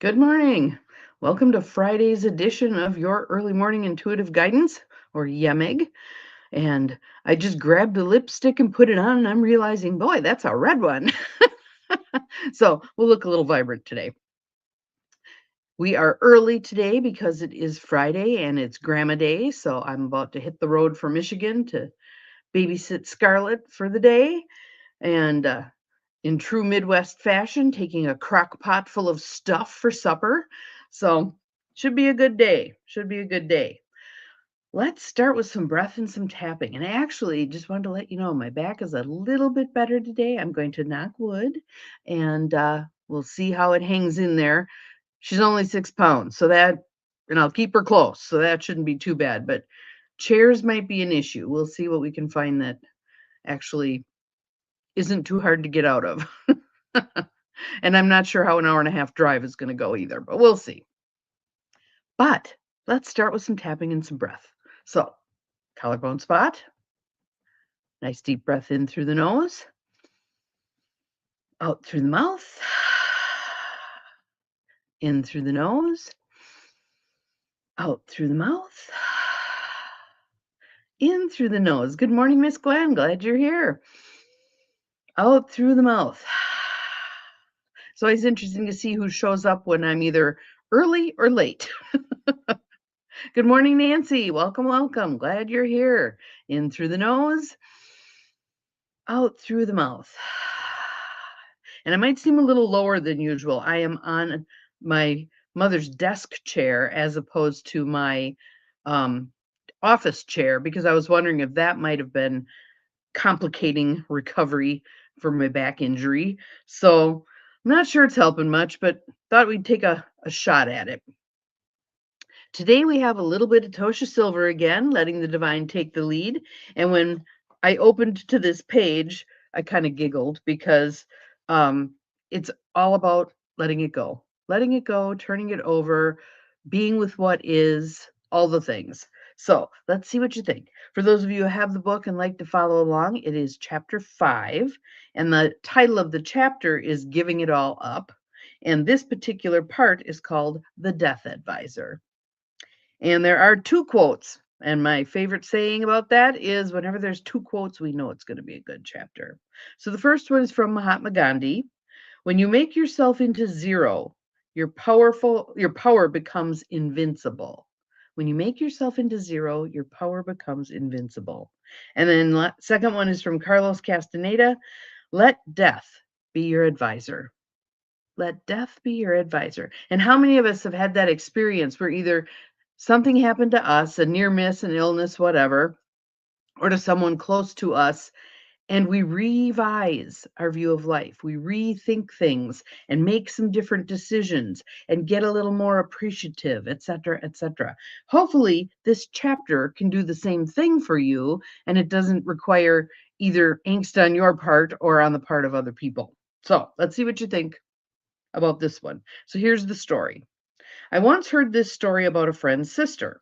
Good morning. Welcome to Friday's edition of your Early Morning Intuitive Guidance, or YEMIG. And I just grabbed a lipstick and put it on, and I'm realizing, boy, that's a red one. So we'll look a little vibrant today. We are early today because it is Friday and it's Grandma Day. So I'm about to hit the road for Michigan to babysit Scarlett for the day. And in true Midwest fashion, taking a crock pot full of stuff for supper. So, should be a good day. Should be a good day. Let's start with some breath and some tapping. And I actually just wanted to let you know my back is a little bit better today. I'm going to knock wood and we'll see how it hangs in there. She's only 6 pounds, and I'll keep her close. So that shouldn't be too bad. But chairs might be an issue. We'll see what we can find that actually isn't too hard to get out of. And I'm not sure how an hour and a half drive is going to go either, but we'll see. But let's start with some tapping and some breath. So, collarbone spot. Nice deep breath in through the nose, out through the mouth, in through the nose, out through the mouth, in through the nose. Good morning, Miss Gwen. Glad you're here. Out through the mouth. It's always interesting to see who shows up when I'm either early or late. Good morning, Nancy. Welcome, welcome. Glad you're here. In through the nose, out through the mouth. And I might seem a little lower than usual. I am on my mother's desk chair as opposed to my office chair because I was wondering if that might have been complicating recovery for my back injury. So I'm not sure it's helping much, but thought we'd take a shot at it. Today we have a little bit of Tosha Silver again, letting the divine take the lead. And when I opened to this page, I kind of giggled because it's all about letting it go, turning it over, being with what is, all the things. So let's see what you think. For those of you who have the book and like to follow along, it is chapter 5. And the title of the chapter is Giving It All Up. And this particular part is called The Death Advisor. And there are 2 quotes. And my favorite saying about that is whenever there's 2 quotes, we know it's going to be a good chapter. So the first one is from Mahatma Gandhi. When you make yourself into zero, your power becomes invincible. When you make yourself into zero, your power becomes invincible. And then second one is from Carlos Castaneda. Let death be your advisor. Let death be your advisor. And how many of us have had that experience where either something happened to us, a near miss, an illness, whatever, or to someone close to us, and we revise our view of life. We rethink things and make some different decisions and get a little more appreciative, etc., etc. Hopefully, this chapter can do the same thing for you, and it doesn't require either angst on your part or on the part of other people. So let's see what you think about this one. So here's the story. I once heard this story about a friend's sister.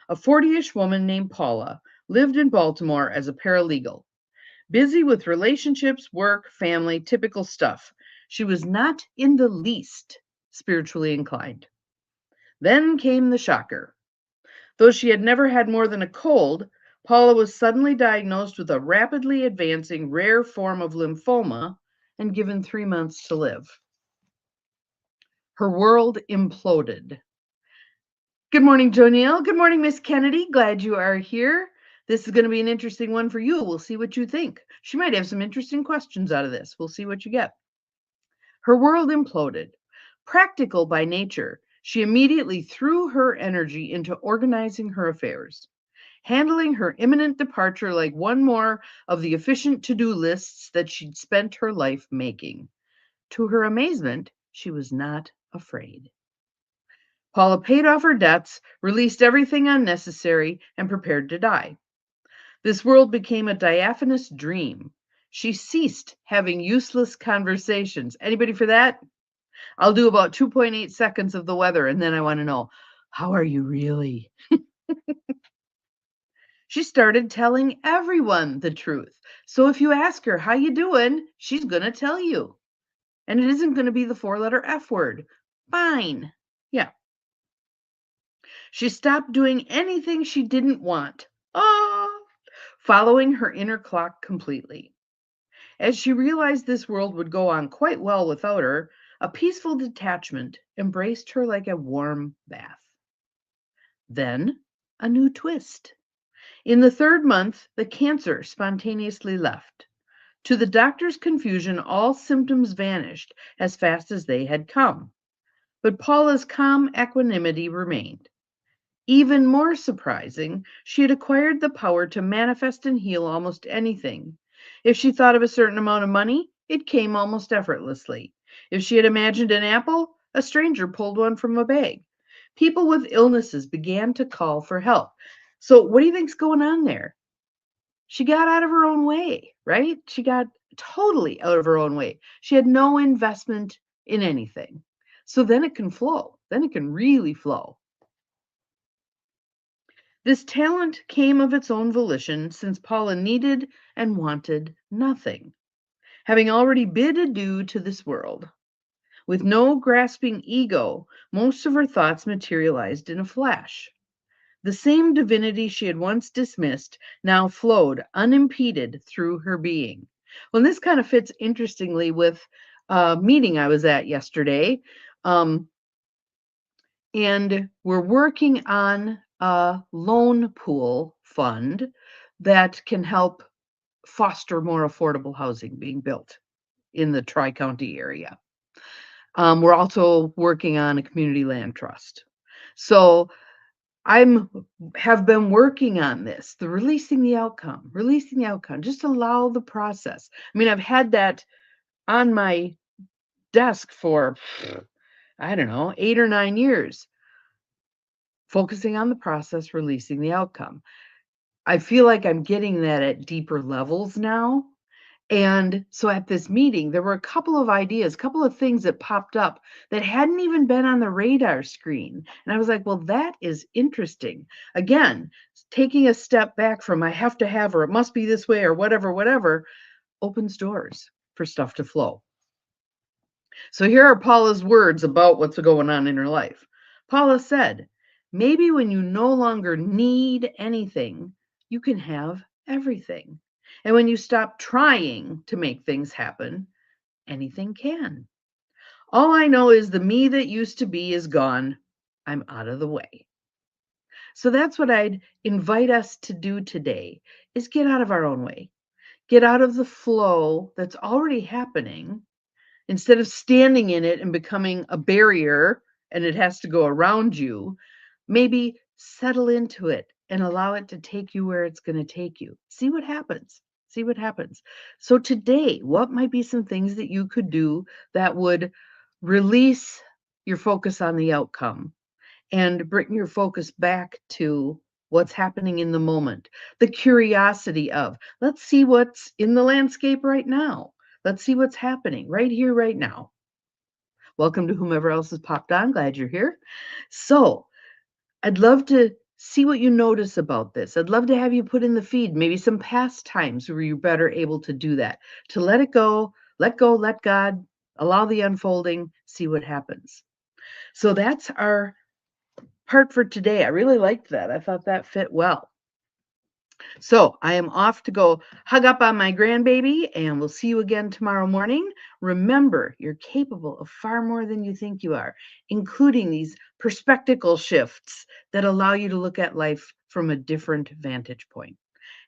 A 40-ish woman named Paula lived in Baltimore as a paralegal. Busy with relationships, work, family, typical stuff. She was not in the least spiritually inclined. Then came the shocker. Though she had never had more than a cold, Paula was suddenly diagnosed with a rapidly advancing rare form of lymphoma and given 3 months to live. Her world imploded. Good morning, Jonelle. Good morning, Miss Kennedy. Glad you are here. This is going to be an interesting one for you. We'll see what you think. She might have some interesting questions out of this. We'll see what you get. Her world imploded. Practical by nature, she immediately threw her energy into organizing her affairs, handling her imminent departure like one more of the efficient to-do lists that she'd spent her life making. To her amazement, she was not afraid. Paula paid off her debts, released everything unnecessary, and prepared to die. This world became a diaphanous dream. She ceased having useless conversations. Anybody for that? I'll do about 2.8 seconds of the weather, and then I want to know, how are you really? She started telling everyone the truth. So if you ask her, how you doing? She's going to tell you. And it isn't going to be the 4-letter F word. Fine. Yeah. She stopped doing anything she didn't want. Ah, following her inner clock completely. As she realized this world would go on quite well without her, a peaceful detachment embraced her like a warm bath. Then, a new twist. In the third month, the cancer spontaneously left. To the doctor's confusion, all symptoms vanished as fast as they had come. But Paula's calm equanimity remained. Even more surprising, she had acquired the power to manifest and heal almost anything. If she thought of a certain amount of money, it came almost effortlessly. If she had imagined an apple, a stranger pulled one from a bag. People with illnesses began to call for help. So, what do you think's going on there? She got out of her own way, right? She got totally out of her own way. She had no investment in anything. So then it can flow. Then it can really flow. This talent came of its own volition, since Paula needed and wanted nothing, having already bid adieu to this world. With no grasping ego, most of her thoughts materialized in a flash. The same divinity she had once dismissed now flowed unimpeded through her being. Well, and this kind of fits interestingly with a meeting I was at yesterday. Um, and we're working on a loan pool fund that can help foster more affordable housing being built in the Tri-County area. We're also working on a community land trust. So I'm have been working on this, the releasing the outcome, just allow the process. I mean, I've had that on my desk for, I don't know, 8 or 9 years, focusing on the process, releasing the outcome. I feel like I'm getting that at deeper levels now. And so at this meeting, there were a couple of ideas, a couple of things that popped up that hadn't even been on the radar screen. And I was like, well, that is interesting. Again, taking a step back from I have to have, or it must be this way, or whatever, opens doors for stuff to flow. So here are Paula's words about what's going on in her life. Paula said, maybe when you no longer need anything, you can have everything. And when you stop trying to make things happen, anything can. All I know is the me that used to be is gone. I'm out of the way. So that's what I'd invite us to do today is get out of our own way. Get out of the flow that's already happening instead of standing in it and becoming a barrier and it has to go around you. Maybe settle into it and allow it to take you where it's going to take you. See what happens. See what happens. So today, what might be some things that you could do that would release your focus on the outcome and bring your focus back to what's happening in the moment? The curiosity of, let's see what's in the landscape right now. Let's see what's happening right here, right now. Welcome to whomever else has popped on. Glad you're here. So I'd love to see what you notice about this. I'd love to have you put in the feed, maybe some past times where you're better able to do that, to let it go, let God, allow the unfolding, see what happens. So that's our part for today. I really liked that. I thought that fit well. So I am off to go hug up on my grandbaby, and we'll see you again tomorrow morning. Remember, you're capable of far more than you think you are, including these perspective shifts that allow you to look at life from a different vantage point.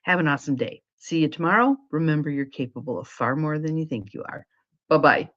Have an awesome day. See you tomorrow. Remember, you're capable of far more than you think you are. Bye-bye.